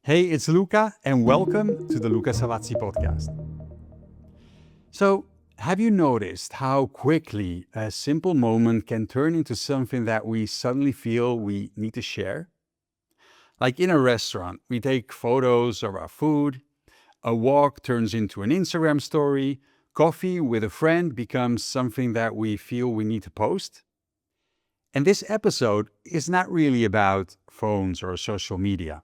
Hey, it's Luca, and welcome to the Luca Savazzi podcast. So, have you noticed how quickly a simple moment can turn into something that we suddenly feel we need to share? Like in a restaurant, we take photos of our food, a walk turns into an Instagram story, coffee with a friend becomes something that we feel we need to post. And this episode is not really about phones or social media.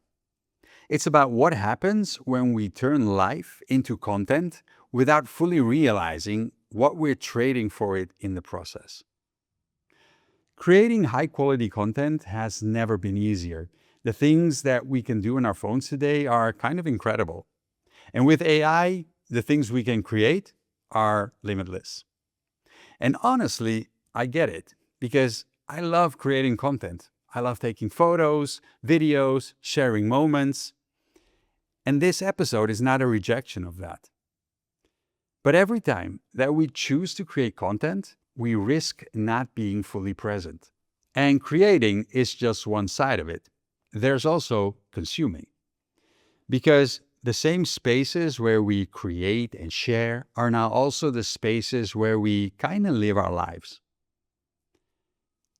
It's about what happens when we turn life into content without fully realizing what we're trading for it in the process. Creating high quality content has never been easier. The things that we can do on our phones today are kind of incredible. And with AI, the things we can create are limitless. And honestly, I get it because I love creating content. I love taking photos, videos, sharing moments. And this episode is not a rejection of that. But every time that we choose to create content, we risk not being fully present. And creating is just one side of it. There's also consuming. Because the same spaces where we create and share are now also the spaces where we kind of live our lives.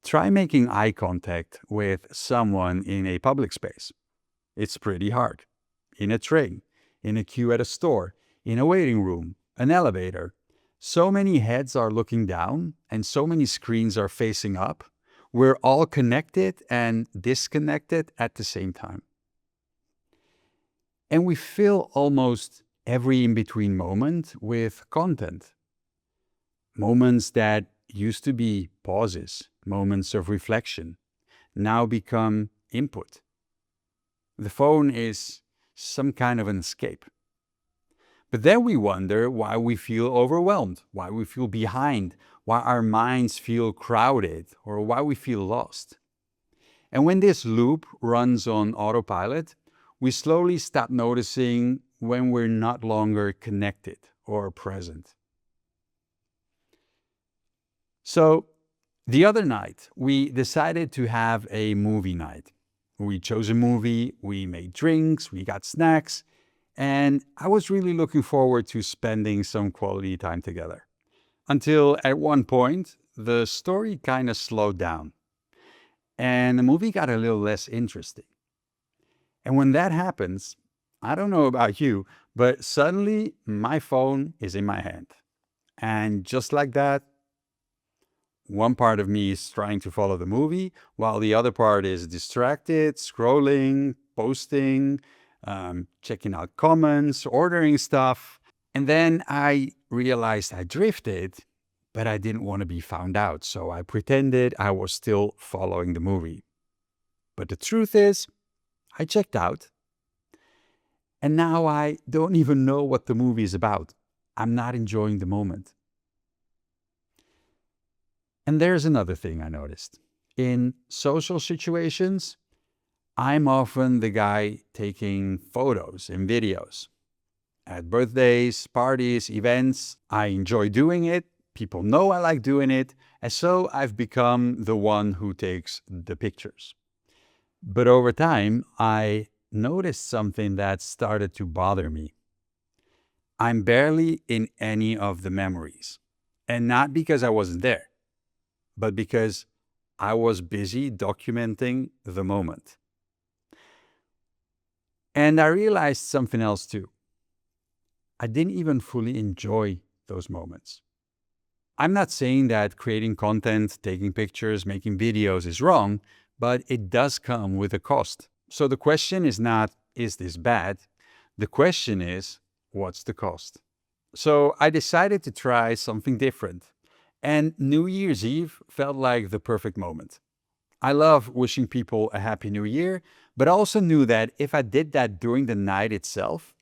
Try making eye contact with someone in a public space. It's pretty hard. In a train, in a queue at a store, in a waiting room, an elevator. So many heads are looking down and so many screens are facing up. We're all connected and disconnected at the same time. And we fill almost every in-between moment with content. Moments that used to be pauses, moments of reflection, now become input. The phone is some kind of an escape. But then we wonder why we feel overwhelmed, why we feel behind, why our minds feel crowded, or why we feel lost. And when this loop runs on autopilot, we slowly stop noticing when we're not longer connected or present. So, the other night, we decided to have a movie night. We chose a movie, we made drinks, we got snacks, and I was really looking forward to spending some quality time together. Until at one point, the story kind of slowed down and the movie got a little less interesting. And when that happens, I don't know about you, but suddenly my phone is in my hand. And just like that, one part of me is trying to follow the movie, while the other part is distracted, scrolling, posting, checking out comments, ordering stuff. And then I realized I drifted, but I didn't want to be found out. So I pretended I was still following the movie. But the truth is, I checked out. And now I don't even know what the movie is about. I'm not enjoying the moment. And there's another thing I noticed. In social situations, I'm often the guy taking photos and videos. At birthdays, parties, events, I enjoy doing it. People know I like doing it. And so I've become the one who takes the pictures. But over time, I noticed something that started to bother me. I'm barely in any of the memories. And not because I wasn't there, but because I was busy documenting the moment. And I realized something else too. I didn't even fully enjoy those moments. I'm not saying that creating content, taking pictures, making videos is wrong, but it does come with a cost. So the question is not, is this bad? The question is, what's the cost? So I decided to try something different. And New Year's Eve felt like the perfect moment. I love wishing people a happy new year, but I also knew that if I did that during the night itself,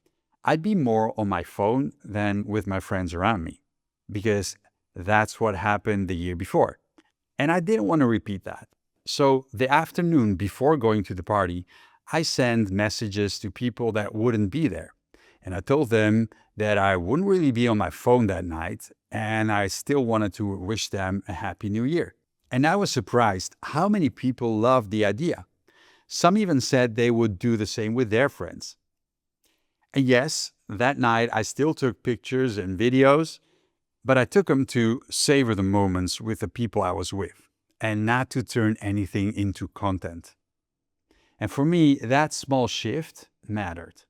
I'd be more on my phone than with my friends around me, because that's what happened the year before. And I didn't want to repeat that. So the afternoon before going to the party, I sent messages to people that wouldn't be there. And I told them that I wouldn't really be on my phone that night, and I still wanted to wish them a happy new year. And I was surprised how many people loved the idea. Some even said they would do the same with their friends. And yes, that night I still took pictures and videos, but I took them to savor the moments with the people I was with and not to turn anything into content. And for me, that small shift mattered.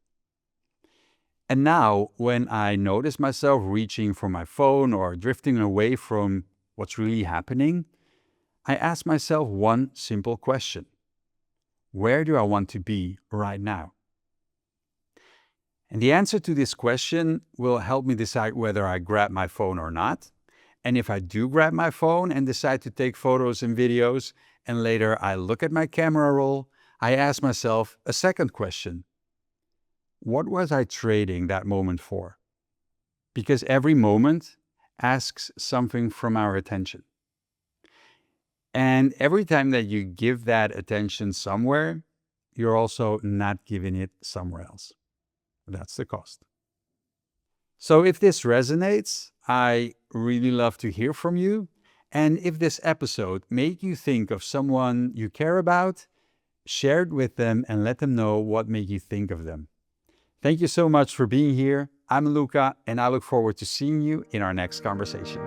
And now, when I notice myself reaching for my phone or drifting away from what's really happening, I ask myself one simple question: where do I want to be right now? And the answer to this question will help me decide whether I grab my phone or not. And if I do grab my phone and decide to take photos and videos, and later I look at my camera roll, I ask myself a second question: what was I trading that moment for? Because every moment asks something from our attention. And every time that you give that attention somewhere, you're also not giving it somewhere else. That's the cost. So if this resonates, I really love to hear from you. And if this episode made you think of someone you care about, share it with them and let them know what made you think of them. Thank you so much for being here. I'm Luca, and I look forward to seeing you in our next conversation.